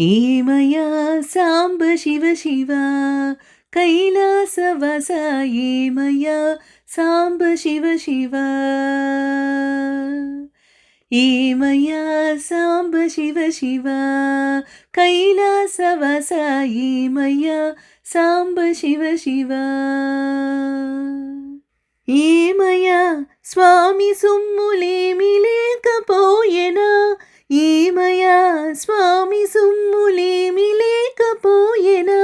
ఏమయా సాంబ శివ శివ కైలాసవాస ఏమయా సాంబ శివ శివ ఏమయా సాంబ శివ శివ కైలాసవాస ఏమయా సాంబ శివ శివ ఏమయా స్వామి సొమ్ములేమి లేకపోయెనా ఏమయా స్వామి సొమ్ములేమి లేకపోయెనా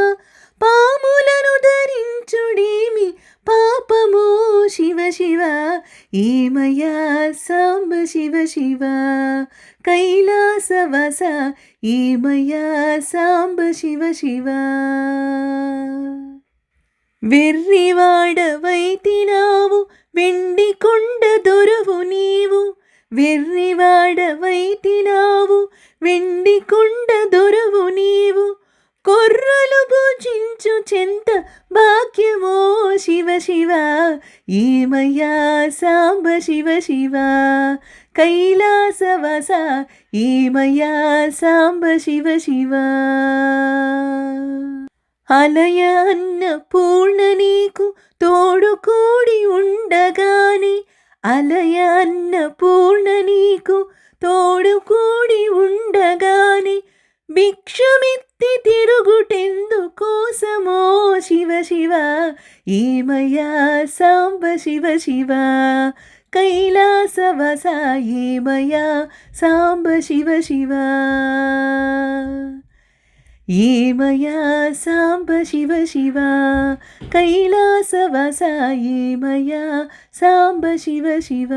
పాములను ధరించుడేమి పాపమో శివ శివ ఏమయా సాంబ శివ శివ కైలాసవాస ఏమయా సాంబ శివ శివ వెర్రివాడవైతినావు వెండి కొండ దొరవు నీవు వెర్రివాడవైతినావు వెండి కొండ దొరవు నీవు కొర్రలు భుజించు చెంత భాగ్యమో శివ శివ ఏమయ్యా సాంబ శివ శివ కైలాసవాస ఏమయ్యా సాంబ శివ శివ అలయ అన్న పూర్ణ నీకు తోడు కూడి ఉండగానే అలయ అన్న పూర్ణ నీకు తోడు కూడి ఉండగానే భిక్షమెత్తి తిరుగుటెందుకోసమో శివ శివ ఏమయా సాంబ శివ శివ కైలాసవాస ఏమయా సాంబ శివ శివ ఏమయా సాంబ శివ శివ కైలాసవాస ఏమయా సాంబ శివ శివ